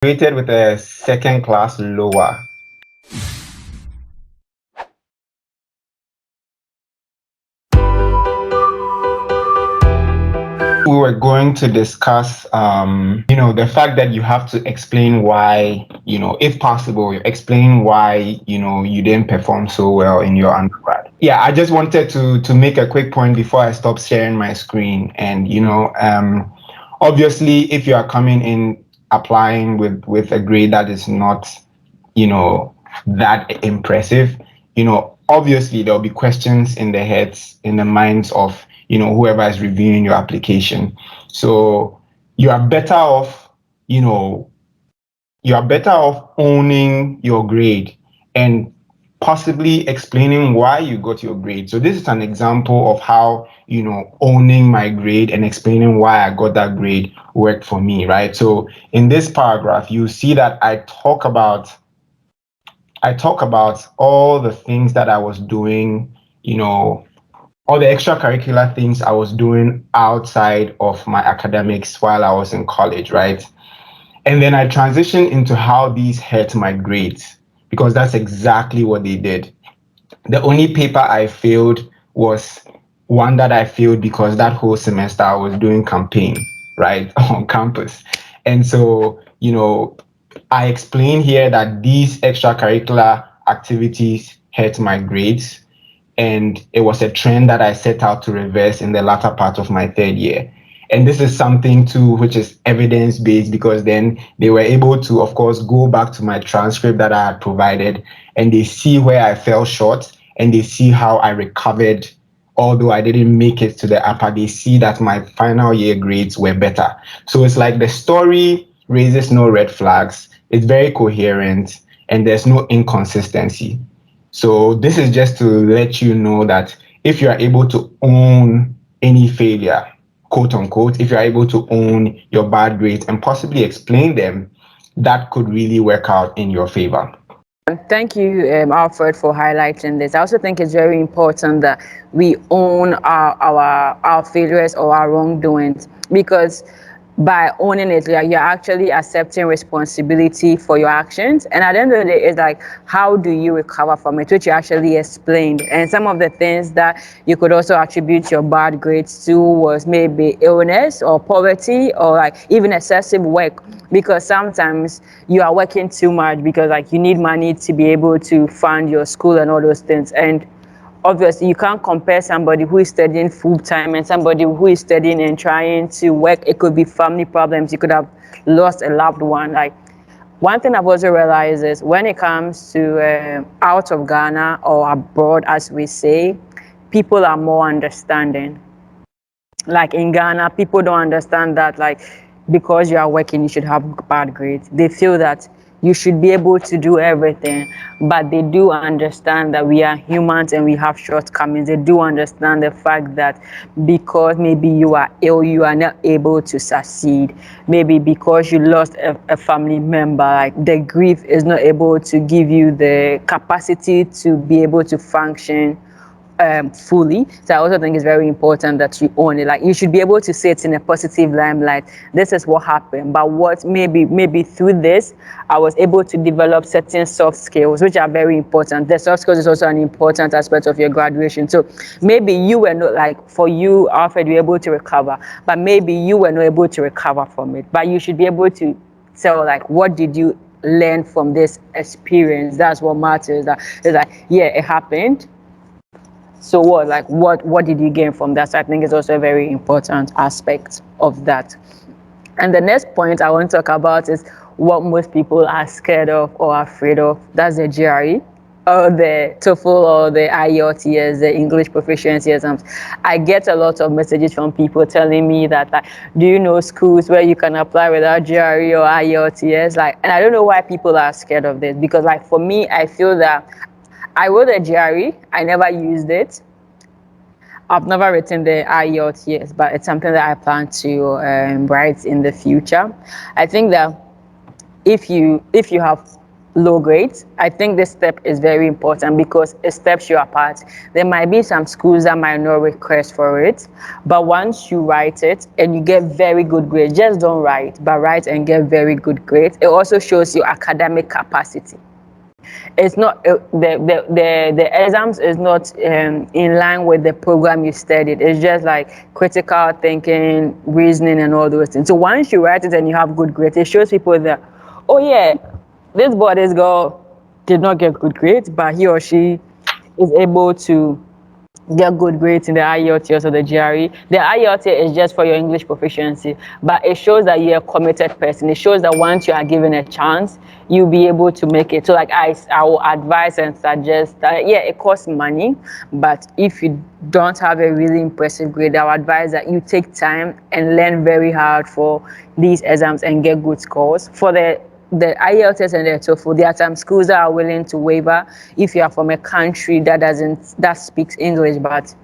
Rated with a second class lower. We were going to discuss, the fact that you have to explain why, if possible, explain why, you didn't perform so well in your undergrad. Yeah, I just wanted to make a quick point before I stop sharing my screen. And, obviously, if you are coming in applying with a grade that is not, that impressive, obviously there'll be questions in the heads, in the minds of, whoever is reviewing your application. So you are better off, you know, you are better off owning your grade and possibly explaining why you got your grade. So this is an example of how, owning my grade and explaining why I got that grade worked for me, right? So in this paragraph, you see that I talk about all the things that I was doing, all the extracurricular things I was doing outside of my academics while I was in college, right? And then I transitioned into how these hurt my grades because that's exactly what they did. The only paper I failed was one that I failed because that whole semester I was doing campaign, right, on campus. And so, I explain here that these extracurricular activities hurt my grades, and it was a trend that I set out to reverse in the latter part of my third year. And this is something too which is evidence based because then they were able to, of course, go back to my transcript that I had provided and they see where I fell short and they see how I recovered. Although I didn't make it to the upper, they see that my final year grades were better. So it's like the story raises no red flags, it's very coherent, and there's no inconsistency. So this is just to let you know that if you are able to own any failure, quote unquote, if you are able to own your bad grades and possibly explain them, that could really work out in your favor. Thank you, Alfred, for highlighting this. I also think it's very important that we own our failures or our wrongdoings because by owning it, like, you're actually accepting responsibility for your actions. And at the end of the day, it's like, how do you recover from it, which you actually explained. And some of the things that you could also attribute your bad grades to was maybe illness or poverty or like even excessive work, because sometimes you are working too much because like you need money to be able to fund your school and all those things. And obviously you can't compare somebody who is studying full time and somebody who is studying and trying to work. It could be family problems, you could have lost a loved one. Like, one thing I've also realized is when it comes to out of Ghana or abroad, as we say, people are more understanding. Like in Ghana, people don't understand that like because you are working, you should have bad grades. They feel that you should be able to do everything, but they do understand that we are humans and we have shortcomings. They do understand the fact that because maybe you are ill, you are not able to succeed. Maybe because you lost a family member, like the grief is not able to give you the capacity to be able to function fully. So I also think it's very important that you own it. Like, you should be able to say it in a positive limelight. This is what happened, but what maybe through this, I was able to develop certain soft skills, which are very important. The soft skills is also an important aspect of your graduation. So maybe you were not, like for you, Alfred, you were able to recover, but maybe you were not able to recover from it. But you should be able to tell, like, what did you learn from this experience? That's what matters. That it's like, yeah, it happened, so what, like, what did you gain from that? So I think it's also a very important aspect of that. And the next point I want to talk about is what most people are scared of or afraid of. That's the GRE or the TOEFL or the IELTS, the English proficiency exams. I get a lot of messages from people telling me that, like, do you know schools where you can apply without GRE or IELTS? Like, and I don't know why people are scared of this, because like for me, I feel that I wrote a GRE, I never used it. I've never written the IELTS yet, but it's something that I plan to write in the future. I think that if you have low grades. I think this step is very important because it steps you apart. There might be some schools that might not request for it, but once you write it and you get very good grades, just don't write, but write and get very good grades. It also shows your academic capacity. It's not the exams is not in line with the program you studied. It's just like critical thinking, reasoning, and all those things. So once you write it and you have good grades, it shows people that, oh yeah, this girl did not get good grades, but he or she is able to get good grades in the IELTS or the GRE. The IELTS is just for your English proficiency, but it shows that you're a committed person. It shows that once you are given a chance, you'll be able to make it. So like I will advise and suggest that, yeah, it costs money, but if you don't have a really impressive grade, I would advise that you take time and learn very hard for these exams and get good scores. For the IELTS and the TOEFL, there are some schools that are willing to waiver if you are from a country that speaks English. But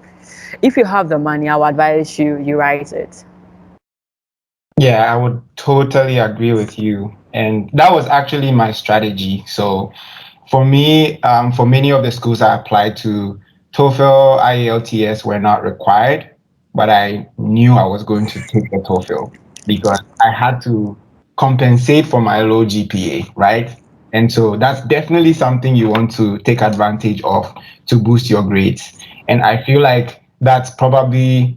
if you have the money, I would advise you write it. Yeah, I would totally agree with you. And that was actually my strategy. So for me, for many of the schools I applied to, TOEFL, IELTS were not required, but I knew I was going to take the TOEFL because I had to compensate for my low GPA, right? And so that's definitely something you want to take advantage of to boost your grades. And I feel like that's probably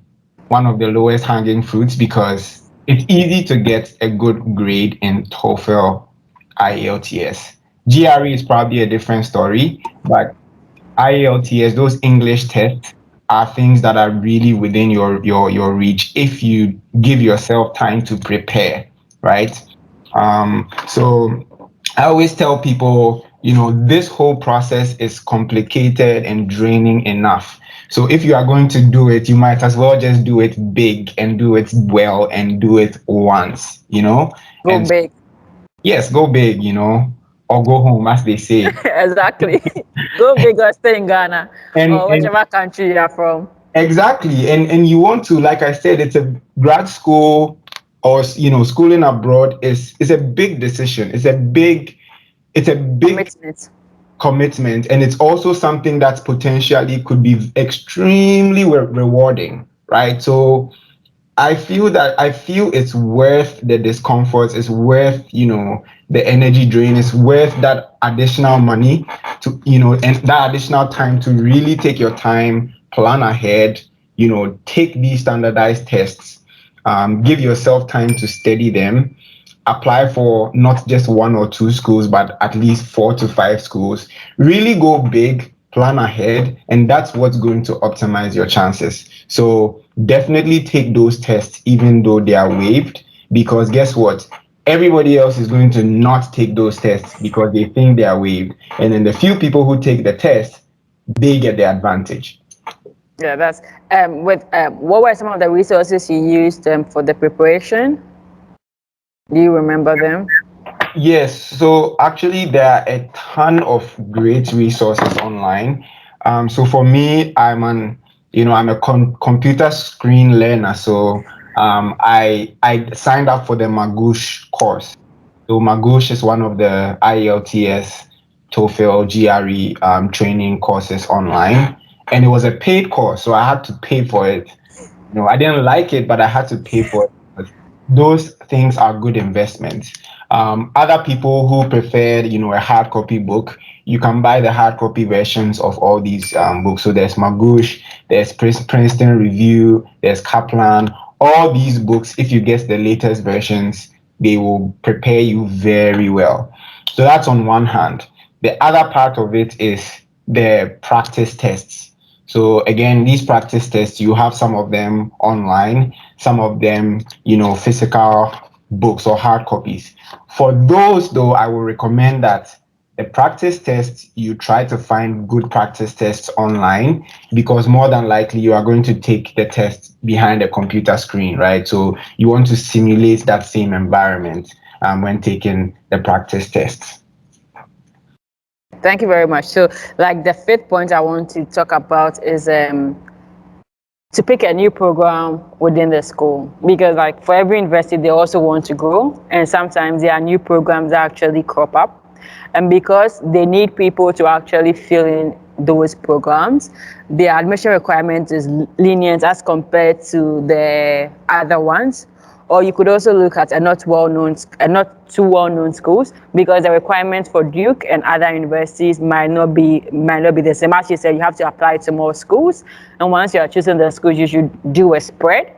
one of the lowest hanging fruits because it's easy to get a good grade in TOEFL, IELTS. GRE is probably a different story, but IELTS, those English tests are things that are really within your reach if you give yourself time to prepare, right? So I always tell people, this whole process is complicated and draining enough. So if you are going to do it, you might as well just do it big and do it well and do it once. Go And big. yes, go big, or go home, as they say. Exactly. Go big or stay in Ghana And or and whichever country you are from. exactly, and you want to, like I said, it's a grad school or schooling abroad is a big decision. It's a big Commitment. commitment, and it's also something that potentially could be extremely rewarding, right? So I feel it's worth the discomfort, it's worth, the energy drain, it's worth that additional money to, and that additional time to really take your time, plan ahead, take these standardized tests, give yourself time to study them, apply for not just one or two schools, but at least 4 to 5 schools. Really go big, plan ahead, and that's what's going to optimize your chances. So definitely take those tests, even though they are waived, because guess what? Everybody else is going to not take those tests because they think they are waived. And then the few people who take the test, they get the advantage. Yeah, that's with what were some of the resources you used for the preparation? Do you remember them? Yes, so actually there are a ton of great resources online. So for me, I'm a computer screen learner. So I signed up for the Magoosh course. So Magoosh is one of the IELTS, TOEFL, GRE training courses online, and it was a paid course, so I had to pay for it. I didn't like it, but I had to pay for it. But those things are good investments. Other people who prefer, a hard copy book, you can buy the hard copy versions of all these books. So there's Magoosh, there's Princeton Review, there's Kaplan. All these books, if you get the latest versions, they will prepare you very well. So that's on one hand. The other part of it is the practice tests. So again, these practice tests, you have some of them online, some of them, physical books or hard copies. For those though, I will recommend that the practice tests, you try to find good practice tests online because more than likely you are going to take the test behind a computer screen, right? So you want to simulate that same environment when taking the practice tests. Thank you very much. So, like the fifth point I want to talk about is to pick a new program within the school because, like, for every university, they also want to grow, and sometimes there are new programs that actually crop up. And because they need people to actually fill in those programs, the admission requirement is lenient as compared to the other ones. Or you could also look at a not too well-known schools, because the requirements for Duke and other universities might not be the same. As you said, you have to apply to more schools, and once you are choosing the schools, you should do a spread.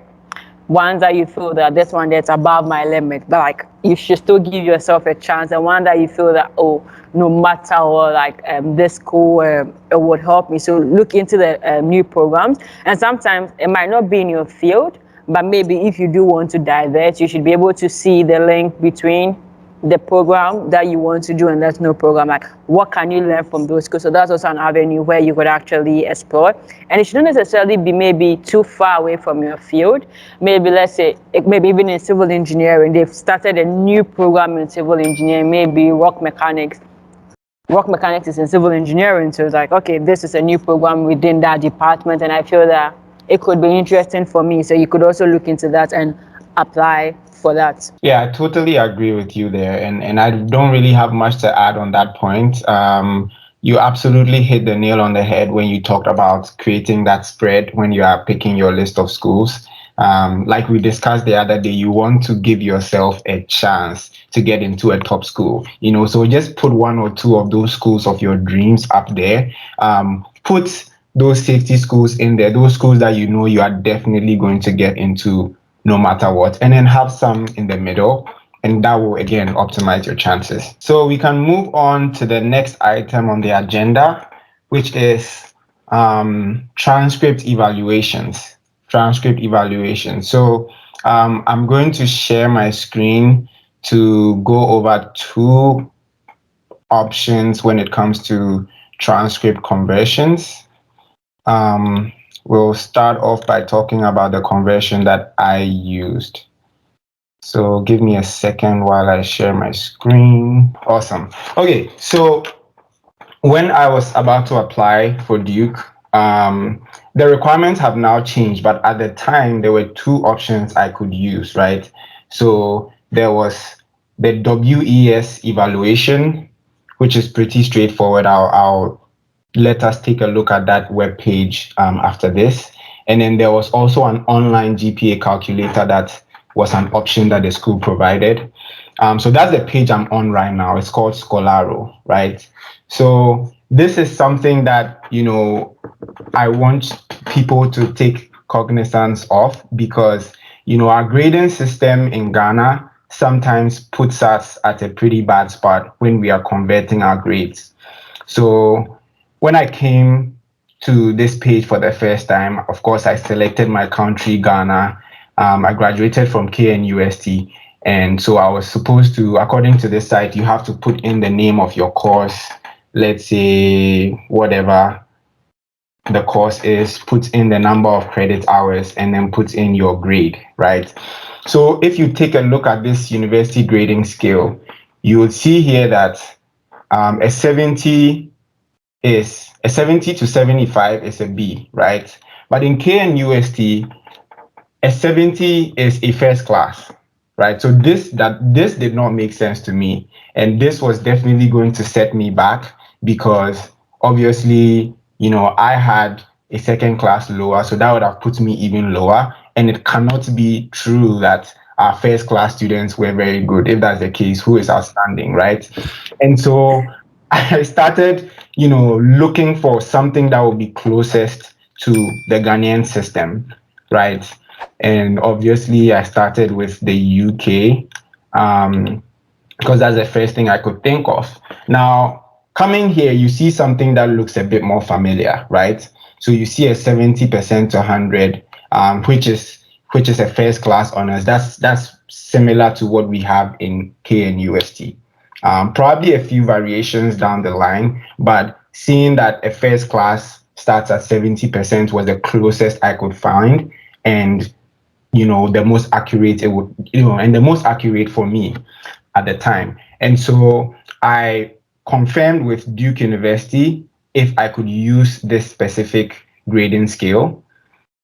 Ones that you feel that this one that's above my limit, but like you should still give yourself a chance, and one that you feel that, oh, no matter what, like this school it would help me, so look into the new programs. And sometimes it might not be in your field, but maybe if you do want to divert, you should be able to see the link between the program that you want to do and that's no program, like what can you learn from those schools. So that's also an avenue where you could actually explore, and it shouldn't necessarily be maybe too far away from your field. Maybe let's say maybe even in civil engineering they've started a new program in civil engineering, maybe rock mechanics is in civil engineering, so it's like, okay, this is a new program within that department, and I feel that it could be interesting for me, so you could also look into that and apply for that. Yeah, I totally agree with you there, and I don't really have much to add on that point. You absolutely hit the nail on the head when you talked about creating that spread when you are picking your list of schools. Like we discussed the other day, you want to give yourself a chance to get into a top school, so just put one or two of those schools of your dreams up there. Put those safety schools in there, those schools that you are definitely going to get into no matter what, and then have some in the middle, and that will again optimize your chances. So we can move on to the next item on the agenda, which is transcript evaluations. Transcript evaluation. So I'm going to share my screen to go over two options when it comes to transcript conversions. We'll start off by talking about the conversion that I used. So give me a second while I share my screen. Awesome. Okay, so when I was about to apply for Duke, the requirements have now changed, but at the time there were two options I could use, right? So there was the WES evaluation, which is pretty straightforward. I'll let us take a look at that web page after this. And then there was also an online GPA calculator that was an option that the school provided. So that's the page I'm on right now. It's called Scholaro, right? So this is something that, I want people to take cognizance of, because, our grading system in Ghana sometimes puts us at a pretty bad spot when we are converting our grades. So when I came to this page for the first time, of course, I selected my country, Ghana. I graduated from KNUST. And so I was supposed to, according to this site, you have to put in the name of your course, let's say whatever the course is, put in the number of credit hours, and then put in your grade, right? So if you take a look at this university grading scale, you will see here that a 70 to 75 is a B, right? But in KNUST, a 70 is a first class, right? So this did not make sense to me, and this was definitely going to set me back, because obviously, I had a second class lower, so that would have put me even lower, and it cannot be true that our first class students were very good. If that's the case, who is outstanding, right? And so I started, looking for something that would be closest to the Ghanaian system, right? And obviously, I started with the UK, because that's the first thing I could think of. Now, coming here, you see something that looks a bit more familiar, right? So you see a 70% to 100, which is a first class honors. That's similar to what we have in KNUST. Probably a few variations down the line, but seeing that a first class starts at 70% was the closest I could find, and the most accurate and the most accurate for me at the time. And so I confirmed with Duke University if I could use this specific grading scale,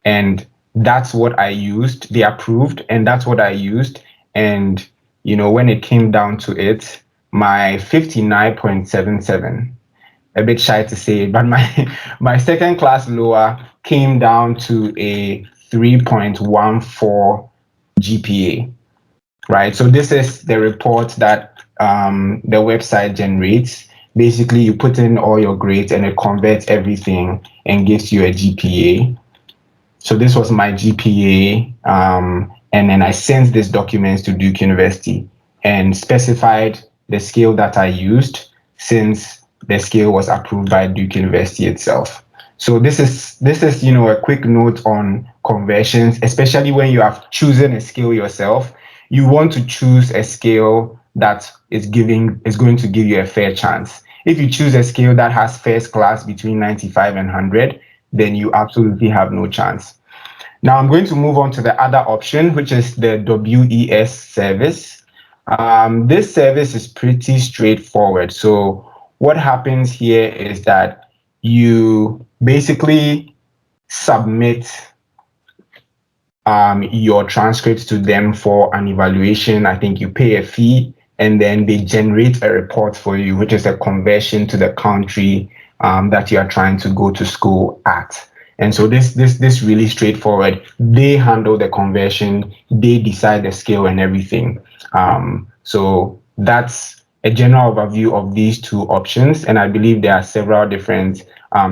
and that's what I used. They approved, and that's what I used. And when it came down to it, my 59.77. A bit shy to say it, but my second class lower came down to a 3.14 GPA, right? So this is the report that the website generates. Basically, you put in all your grades and it converts everything and gives you a GPA. So this was my GPA, and then I sent these documents to Duke University and specified the scale that I used, since the scale was approved by Duke University itself. So this is a quick note on conversions, especially when you have chosen a scale yourself. You want to choose a scale that is going to give you a fair chance. If you choose a scale that has first class between 95 and 100, then you absolutely have no chance. Now I'm going to move on to the other option, which is the WES service. This service is pretty straightforward. So what happens here is that you basically submit your transcripts to them for an evaluation. I think you pay a fee, and then they generate a report for you, which is a conversion to the country that you are trying to go to school at. And so this really straightforward. They handle the conversion, they decide the scale and everything. So that's a general overview of these two options, and I believe there are several different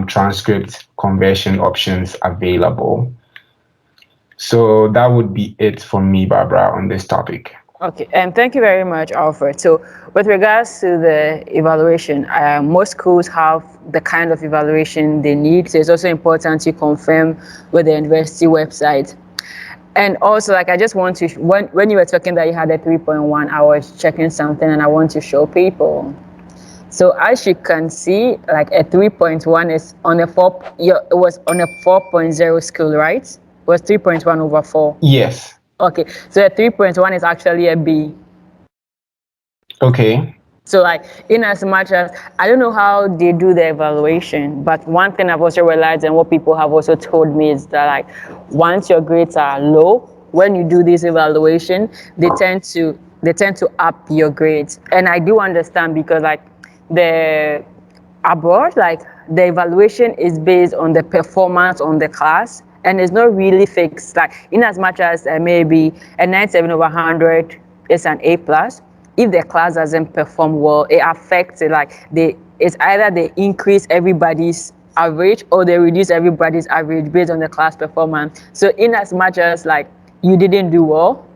transcript conversion options available. So that would be it for me, Barbara, on this topic. Okay, and thank you very much, Alfred. So, with regards to the evaluation, most schools have the kind of evaluation they need. So, it's also important to confirm with the university website. And also, like, I just want to, when you were talking that you had a 3.1, I was checking something and I want to show people. So, as you can see, like a 3.1 is on a 4, it was on a 4.0 scale, right? It was 3.1 over 4. Yes. Okay, so a 3.1 is actually a B. Okay. So, like, in as much as I don't know how they do the evaluation, but one thing I've also realized and what people have also told me is that, like, once your grades are low, when you do this evaluation, they tend to up your grades. And I do understand, because, like, the abroad, like, the evaluation is based on the performance on the class, and it's not really fixed. Like, in as much as maybe a 97 over 100 is an A plus, if the class doesn't perform well, it affects it. Like, it's either they increase everybody's average or they reduce everybody's average based on the class performance. So in as much as, like, you didn't do well,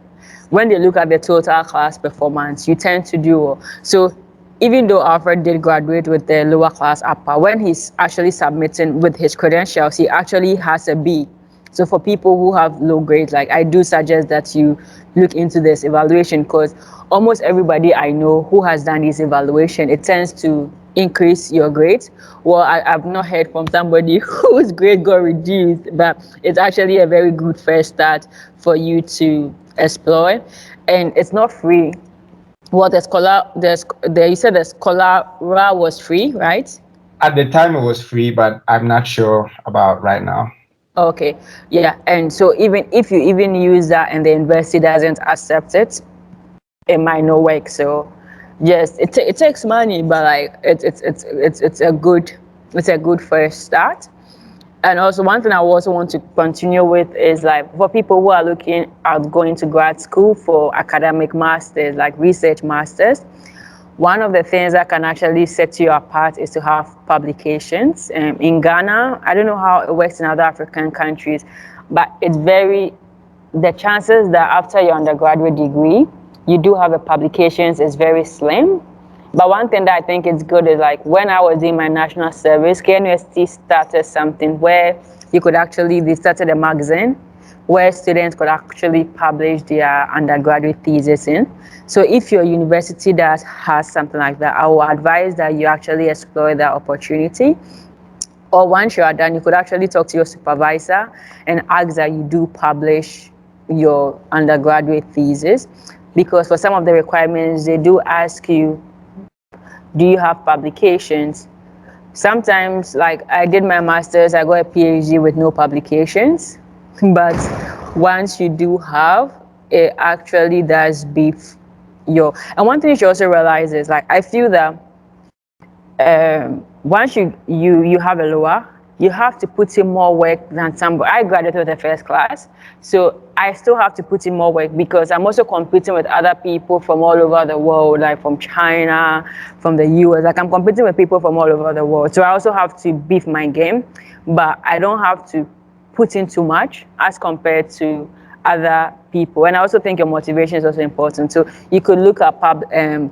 when they look at the total class performance, you tend to do well. So even though Alfred did graduate with the lower class upper, when he's actually submitting with his credentials, he actually has a B. So for people who have low grades, like, I do suggest that you look into this evaluation, because almost everybody I know who has done this evaluation, it tends to increase your grades. Well, I've not heard from somebody whose grade got reduced, but it's actually a very good first start for you to explore. And it's not free. Well, you said the scholar was free, right? At the time, it was free, but I'm not sure about right now. Okay, yeah, and so even if you even use that and the university doesn't accept it, it might not work. So, yes, it takes money, but, like, it's a good first start. And also, one thing I also want to continue with is, like, for people who are looking at going to grad school for academic masters, like research masters, one of the things that can actually set you apart is to have publications. In Ghana, I don't know how it works in other African countries, but the chances that after your undergraduate degree, you do have a publications is very slim. But one thing that I think is good is, like, when I was in my national service, KNUST started something where they started a magazine where students could actually publish their undergraduate thesis in. So if your university has something like that, I will advise that you actually explore that opportunity. Or once you are done, you could actually talk to your supervisor and ask that you do publish your undergraduate thesis, because for some of the requirements, they do ask you, do you have publications? Sometimes, like, I did my master's, I got a PhD with no publications, but once you do have, it actually does beef your. And one thing you should also realize is like I feel that once you have a lower, you have to put in more work than somebody. I graduated with a first class, so I still have to put in more work because I'm also competing with other people from all over the world, like from China, from the US. Like I'm competing with people from all over the world, so I also have to beef my game, but I don't have to put in too much as compared to other people. And I also think your motivation is also important. So you could look at um,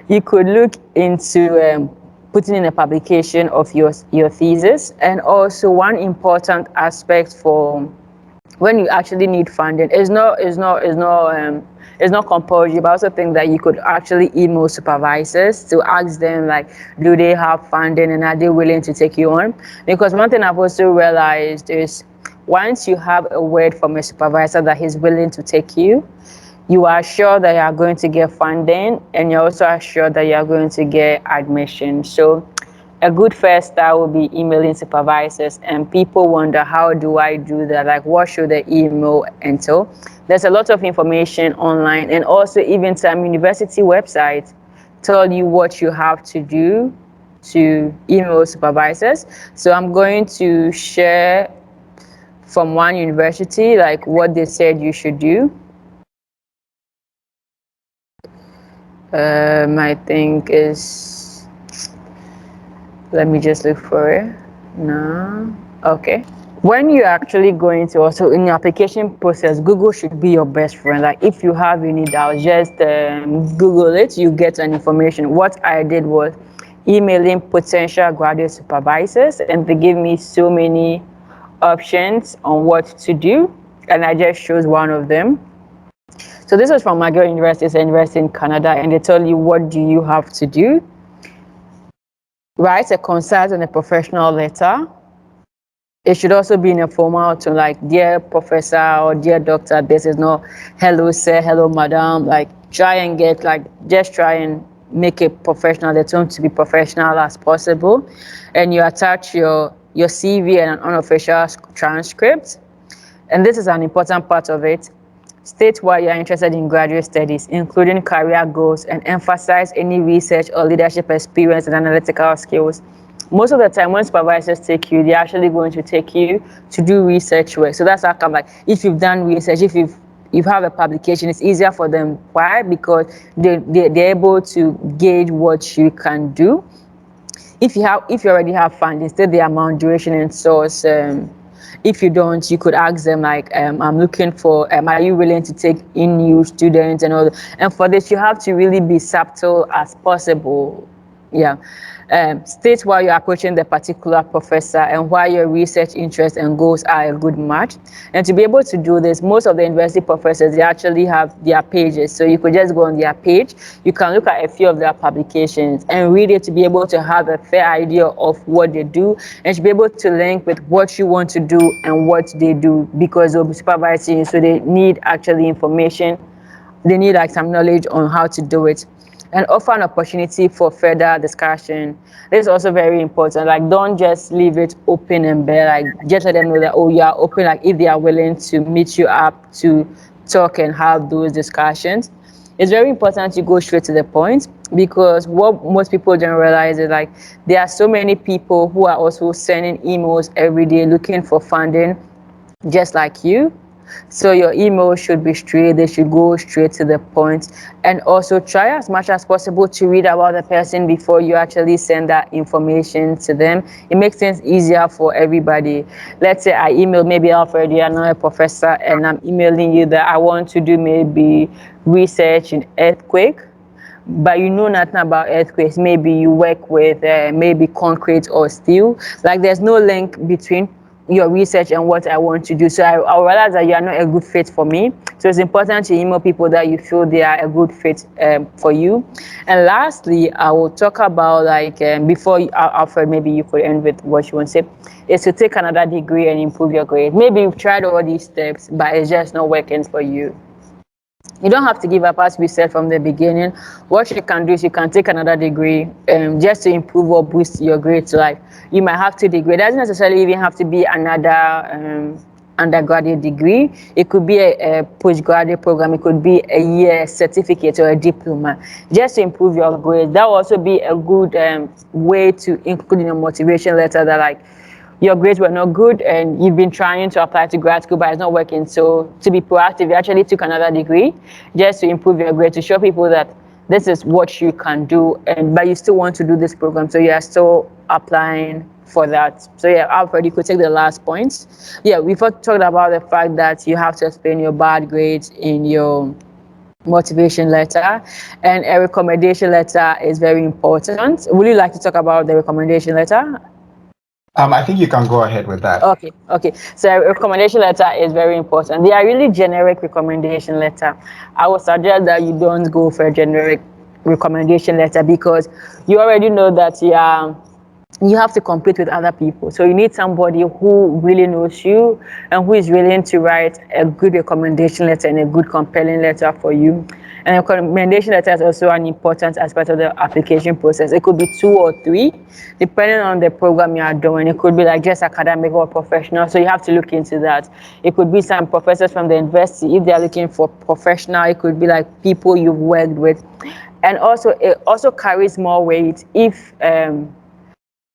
you could look into putting in a publication of your thesis. And also one important aspect for when you actually need funding is not compulsory, but I also think that you could actually email supervisors to ask them like, do they have funding and are they willing to take you on? Because one thing I've also realized is once you have a word from a supervisor that he's willing to take you, you are sure that you are going to get funding and you're also assured that you are going to get admission. So a good first start will be emailing supervisors, and people wonder, how do I do that? Like, what should the email entail? There's a lot of information online, and also even some university websites tell you what you have to do to email supervisors. So I'm going to share from one university like what they said you should do. I think is, let me just look for it. No. Okay. When you're actually going to also in your application process, Google should be your best friend. Like if you have any doubts, just Google it, you get an information. What I did was emailing potential graduate supervisors, and they give me so many options on what to do, and I just chose one of them. So this is from McGill University, it's a university in Canada, and they tell you what do you have to do. Write a concise and a professional letter. It should also be in a formal tone, like dear professor or dear doctor. This is not hello sir, hello madam. Like try and get like just try and make it professional. The tone to be professional as possible, and you attach your CV and an unofficial transcript. And this is an important part of it. State why you are interested in graduate studies, including career goals, and emphasize any research or leadership experience and analytical skills. Most of the time, when supervisors take you, they're actually going to take you to do research work. So that's how come, like, if you've done research, if you have a publication, it's easier for them. Why? Because they're able to gauge what you can do. If you already have funding, state the amount, duration, and source. If you don't, you could ask them like, I'm looking for, are you willing to take in new students and all that? And for this, you have to really be subtle as possible. Yeah. State why you're approaching the particular professor and why your research interests and goals are a good match. And to be able to do this, most of the university professors, they actually have their pages. So you could just go on their page. You can look at a few of their publications and read it to be able to have a fair idea of what they do, and to be able to link with what you want to do and what they do, because they'll be supervising you. So they need actually information. They need like some knowledge on how to do it, and offer an opportunity for further discussion. This is also very important. Like, don't just leave it open and bare. Like, just let them know that, oh, you are open. Like, if they are willing to meet you up to talk and have those discussions. It's very important to go straight to the point, because what most people don't realize is like there are so many people who are also sending emails every day looking for funding, just like you. So your email should be straight, they should go straight to the point, and also try as much as possible to read about the person before you actually send that information to them. It makes things easier for everybody. Let's say I email maybe Alfred, you are now a professor, and I'm emailing you that I want to do maybe research in earthquake, but you know nothing about earthquakes. Maybe you work with maybe concrete or steel. Like there's no link between your research and what I want to do. So I realize that you are not a good fit for me. So it's important to email people that you feel they are a good fit for you. And lastly, I will talk about like before Alfred, maybe you could end with what you want to say, is to take another degree and improve your grade. Maybe you've tried all these steps, but it's just not working for you. You don't have to give up, as we said from the beginning. What you can do is you can take another degree just to improve or boost your grades. Like you might have to degree. It doesn't necessarily even have to be undergraduate degree. It could be a postgraduate program. It could be a year certificate or a diploma, just to improve your grades. That will also be a good way to include in a motivation letter that, like, your grades were not good and you've been trying to apply to grad school, but it's not working. So to be proactive, you actually took another degree just to improve your grade, to show people that this is what you can do, and but you still want to do this program, so you are still applying for that. So yeah, Alfred, you could take the last point. Yeah, we've talked about the fact that you have to explain your bad grades in your motivation letter, and a recommendation letter is very important. Would you like to talk about the recommendation letter? I think you can go ahead with that. Okay. So a recommendation letter is very important. They are really generic recommendation letter. I would suggest that you don't go for a generic recommendation letter, because you already know that you have to compete with other people. So you need somebody who really knows you and who is willing to write a good recommendation letter and a good compelling letter for you. And a recommendation letter is also an important aspect of the application process. It could be 2 or 3, depending on the program you are doing. It could be like just academic or professional. So you have to look into that. It could be some professors from the university, if they are looking for professional. It could be like people you've worked with. And also, it also carries more weight if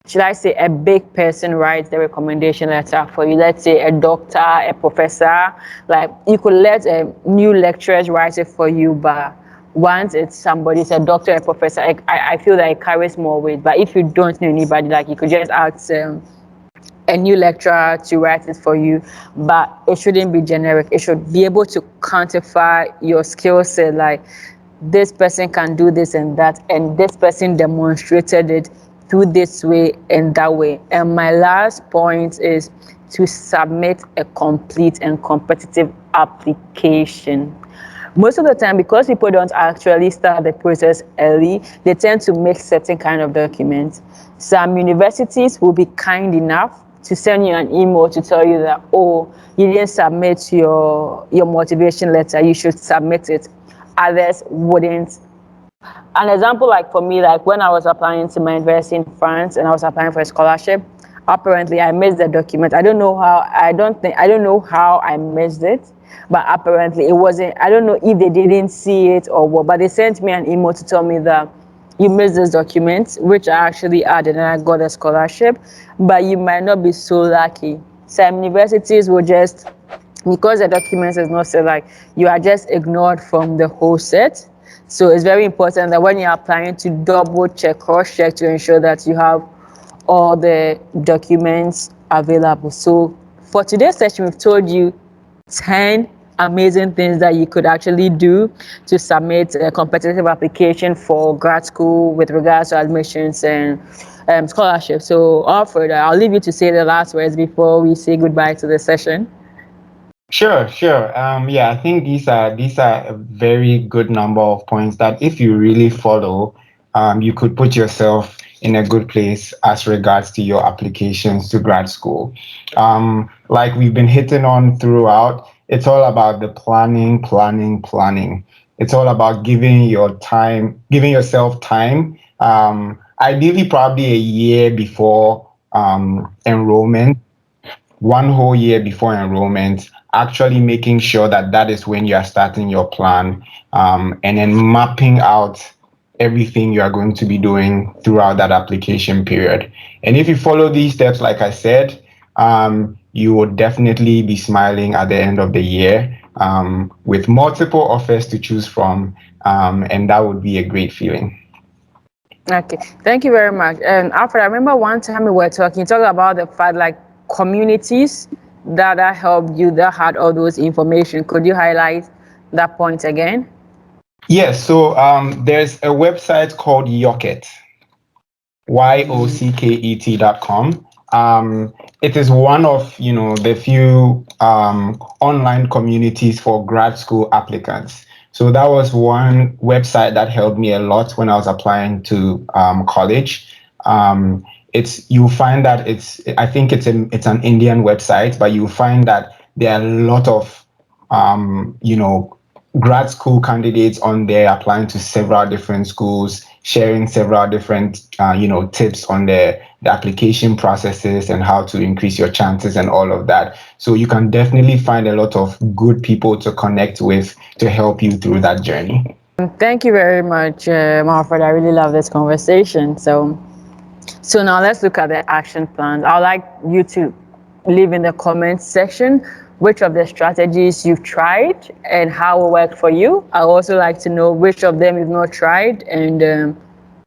should I say, a big person writes the recommendation letter for you. Let's say a doctor, a professor. Like, you could let new lecturers write it for you, but once it's somebody, it's a doctor, a professor, I feel that it carries more weight. But if you don't know anybody, like, you could just ask a new lecturer to write it for you, but it shouldn't be generic. It should be able to quantify your skill set, like, this person can do this and that, and this person demonstrated it through this way and that way. And my last point is to submit a complete and competitive application. Most of the time, because people don't actually start the process early, they tend to make certain kind of documents. Some universities will be kind enough to send you an email to tell you that, oh, you didn't submit your motivation letter, you should submit it. Others wouldn't. An example, like for me, like when I was applying to my university in France and I was applying for a scholarship, apparently I missed the document. I don't know how. I don't know how I missed it, but apparently it wasn't. I don't know if they didn't see it or what, but they sent me an email to tell me that you missed this document, which I actually added, and I got a scholarship. But you might not be so lucky. Some universities will just, because the documents is not set, like, you are just ignored from the whole set. So it's very important that when you're applying, to double check, cross check, to ensure that you have all the documents available. So for today's session, we've told you 10 amazing things that you could actually do to submit a competitive application for grad school with regards to admissions and scholarship. So Alfred, I'll leave you to say the last words before we say goodbye to the session. Sure. Yeah, I think these are a very good number of points that if you really follow, you could put yourself in a good place as regards to your applications to grad school. Like we've been hitting on throughout, it's all about the planning. It's all about giving yourself time. Ideally, probably a year before enrollment, one whole year before enrollment, actually making sure that that is when you are starting your plan, and then mapping out everything you are going to be doing throughout that application period. And if you follow these steps, like I said, you will definitely be smiling at the end of the year, with multiple offers to choose from, and that would be a great feeling. Okay, thank you very much. And Alfred, I remember one time we were talking, you talked about the fact, like, communities that helped you, that had all those information. Could you highlight that point again? Yes, so there's a website called Yocket, yocket.com. It is one of the few online communities for grad school applicants. So that was one website that helped me a lot when I was applying to college. It's you'll find that I think it's an Indian website, but you'll find that there are a lot of grad school candidates on there applying to several different schools, sharing several different tips on the application processes and how to increase your chances and all of that. So you can definitely find a lot of good people to connect with to help you through that journey. Thank you very much, Alfred. I really love this conversation. So now let's look at the action plans. I'd like you to leave in the comments section which of the strategies you've tried and how it worked for you. I also like to know which of them you've not tried and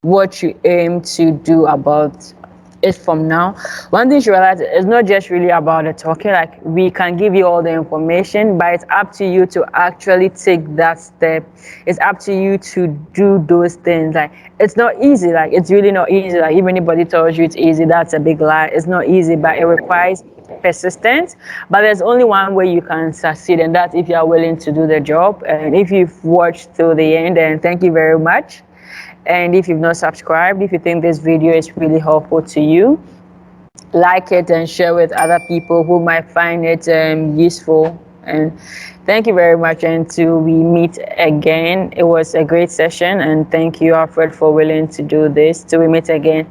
what you aim to do about it from now. One thing you realize, it's not just really about the talking. Like, we can give you all the information, but it's up to you to actually take that step. It's up to you to do those things. Like, it's not easy. Like, it's really not easy. Like, if anybody tells you it's easy, that's a big lie. It's not easy, but it requires persistence. But there's only one way you can succeed, and that's if you are willing to do the job. And if you've watched till the end, then thank you very much. And if you've not subscribed, if you think this video is really helpful to you, like it and share with other people who might find it useful. And thank you very much. Until we meet again, it was a great session. And thank you, Alfred, for willing to do this. Till we meet again.